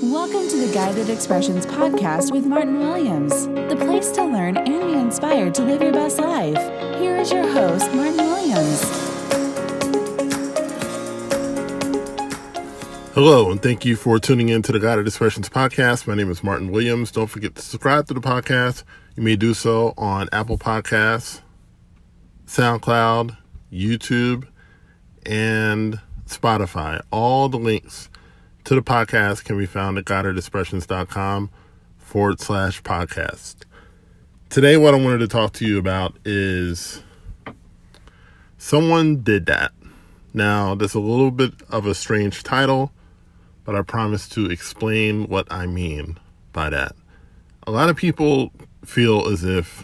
Welcome to the Guided Expressions podcast with Martin Williams, the place to learn and be inspired to live your best life. Here is your host, Martin Williams. Hello, and thank you for tuning in to the Guided Expressions podcast. My name is Martin Williams. Don't forget to subscribe to the podcast. You may do so on Apple Podcasts, SoundCloud, YouTube, and Spotify. All the links to the podcast can be found at guidedexpressions.com/podcast. Today, what I wanted to talk to you about is Someone Did That. Now, there's a little bit of a strange title, but I promise to explain what I mean by that. A lot of people feel as if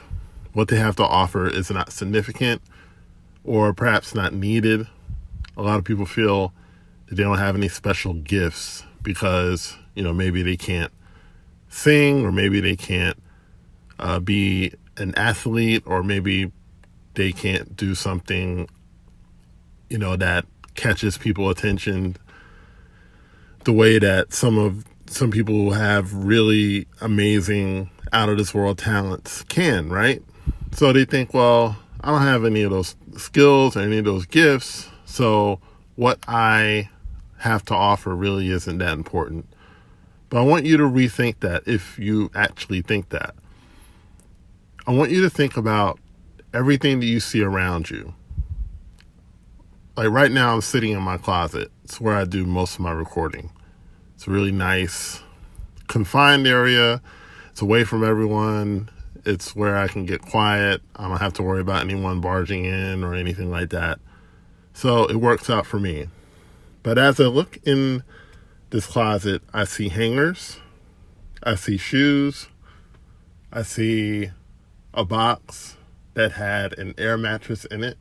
what they have to offer is not significant or perhaps not needed. A lot of people feel that they don't have any special gifts because, maybe they can't sing, or maybe they can't be an athlete, or maybe they can't do something, that catches people's attention the way that some people who have really amazing out of this world talents can, right? So they think, well, I don't have any of those skills or any of those gifts, so what I have to offer really isn't that important. But I want you to rethink that if you actually think that. I want you to think about everything that you see around you. Like right now, I'm sitting in my closet. It's where I do most of my recording. It's a really nice, confined area. It's away from everyone. It's where I can get quiet. I don't have to worry about anyone barging in or anything like that. So it works out for me. But as I look in this closet, I see hangers, I see shoes, I see a box that had an air mattress in it,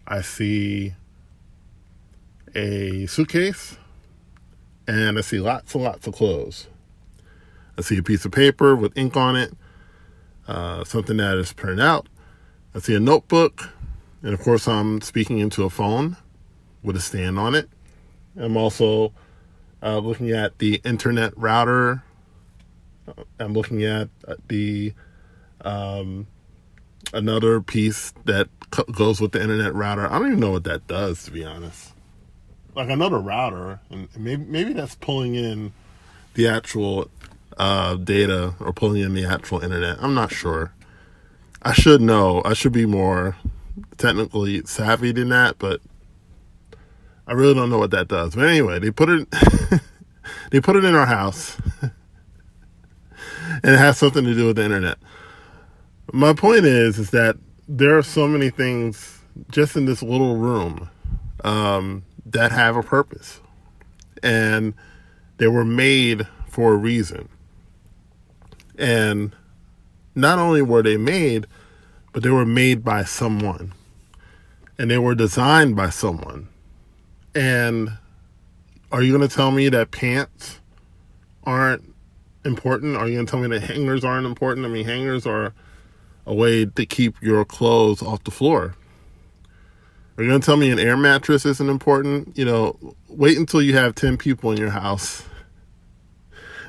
I see a suitcase, and I see lots and lots of clothes. I see a piece of paper with ink on it, something that is printed out. I see a notebook, and of course I'm speaking into a phone with a stand on it. I'm also looking at the internet router. I'm looking at the another piece that goes with the internet router. I don't even know what that does, to be honest. Like another router, and maybe that's pulling in the actual data or pulling in the actual internet. I'm not sure. I should know. I should be more technically savvy than that, but I really don't know what that does. But anyway, they put it in our house, and it has something to do with the internet. My point is that there are so many things just in this little room that have a purpose, and they were made for a reason. And not only were they made, but they were made by someone, and they were designed by someone. And are you going to tell me that pants aren't important? Are you going to tell me that hangers aren't important? I mean, hangers are a way to keep your clothes off the floor. Are you going to tell me an air mattress isn't important? Wait until you have 10 people in your house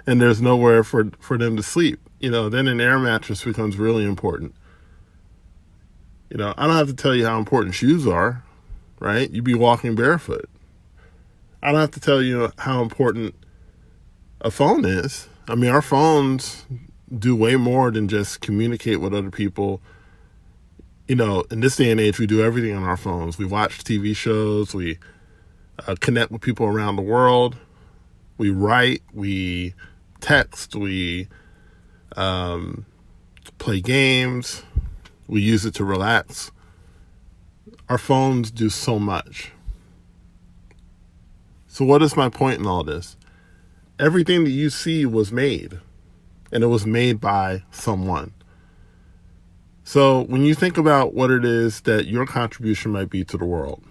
and there's nowhere for them to sleep. Then an air mattress becomes really important. I don't have to tell you how important shoes are, right? You'd be walking barefoot. I don't have to tell you how important a phone is. I mean, our phones do way more than just communicate with other people. In this day and age, we do everything on our phones. We watch TV shows. We connect with people around the world. We write. We text. We play games. We use it to relax. Our phones do so much. So what is my point in all this? Everything that you see was made, and it was made by someone. So when you think about what it is that your contribution might be to the world,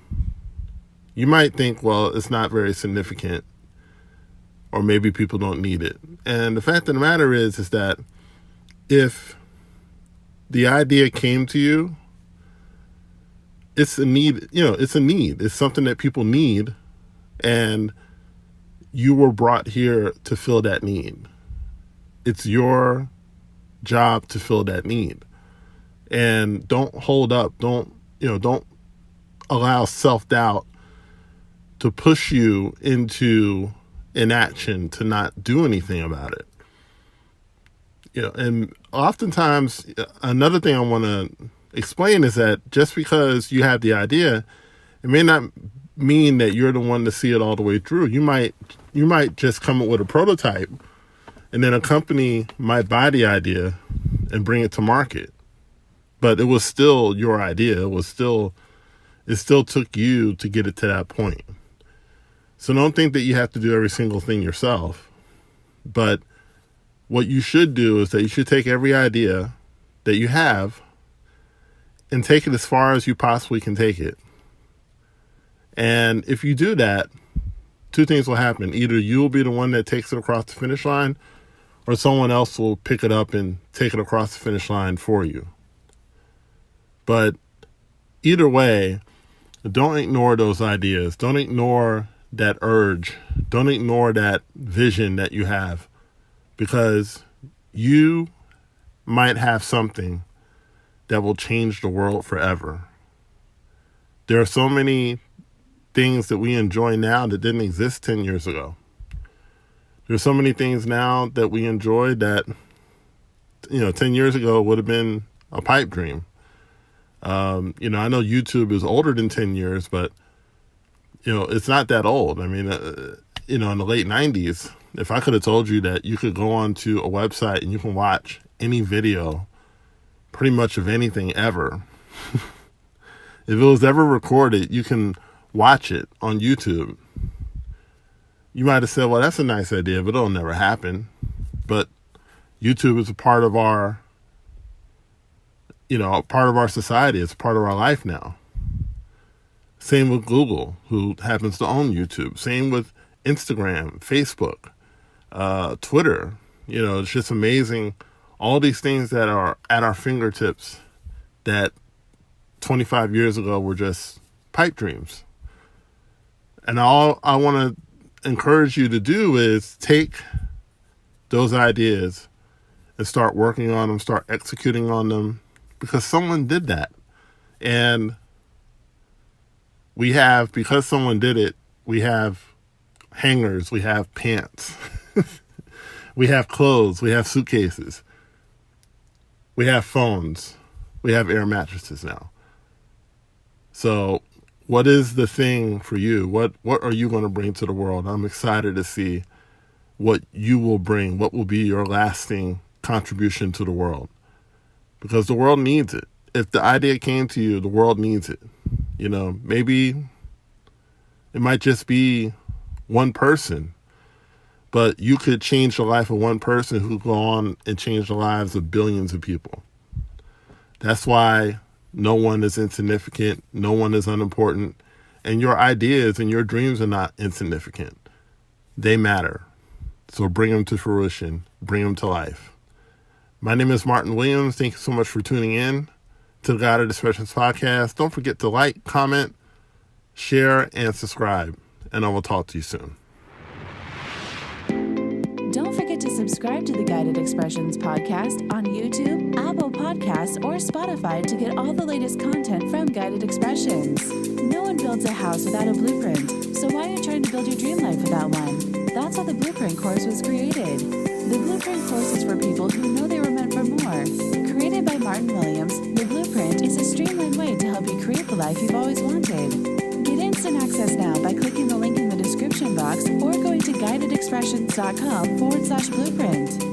you might think, well, it's not very significant, or maybe people don't need it. And the fact of the matter is that if the idea came to you, it's a need, it's a need. It's something that people need. And you were brought here to fill that need. It's your job to fill that need. And don't hold up. Don't allow self-doubt to push you into inaction, to not do anything about it. And oftentimes, another thing I want to explain is that just because you have the idea, it may not mean that you're the one to see it all the way through. You might just come up with a prototype, and then a company might buy the idea and bring it to market. But it was still your idea. It still took you to get it to that point. So don't think that you have to do every single thing yourself. But what you should do is that you should take every idea that you have and take it as far as you possibly can take it. And if you do that, two things will happen. Either you'll be the one that takes it across the finish line, or someone else will pick it up and take it across the finish line for you. But either way, don't ignore those ideas. Don't ignore that urge. Don't ignore that vision that you have, because you might have something that will change the world forever. There are so many things that we enjoy now that didn't exist 10 years ago. There's so many things now that we enjoy that, 10 years ago would have been a pipe dream. I know YouTube is older than 10 years, but, it's not that old. I mean, in the late 90s, if I could have told you that you could go onto a website and you can watch any video, pretty much of anything ever, if it was ever recorded, you can watch it on YouTube. You might have said, well, that's a nice idea, but it'll never happen. But YouTube is a part of our society. It's part of our life now. Same with Google, who happens to own YouTube. Same with Instagram, Facebook, Twitter. It's just amazing. All these things that are at our fingertips that 25 years ago were just pipe dreams. And all I want to encourage you to do is take those ideas and start working on them, start executing on them, because someone did that. And because someone did it, we have hangers, we have pants, we have clothes, we have suitcases, we have phones, we have air mattresses now. So what is the thing for you? What are you going to bring to the world? I'm excited to see what you will bring, what will be your lasting contribution to the world, because the world needs it. If the idea came to you, the world needs it. Maybe it might just be one person, but you could change the life of one person who go on and change the lives of billions of people. That's why no one is insignificant. No one is unimportant. And your ideas and your dreams are not insignificant. They matter. So bring them to fruition. Bring them to life. My name is Martin Williams. Thank you so much for tuning in to the Guided Expressions podcast. Don't forget to like, comment, share, and subscribe. And I will talk to you soon. Don't forget to subscribe to the Guided Expressions podcast on YouTube, Apple Podcasts, or Spotify to get all the latest content from Guided Expressions. No one builds a house without a blueprint, so why are you trying to build your dream life without one? That's why the Blueprint course was created. The Blueprint course is for people who know they were meant for more. Created by Martin Williams, the Blueprint is a streamlined way to help you create the life you've always wanted. Get instant access now by clicking the link in the description box or going to guidedexpressions.com/blueprint.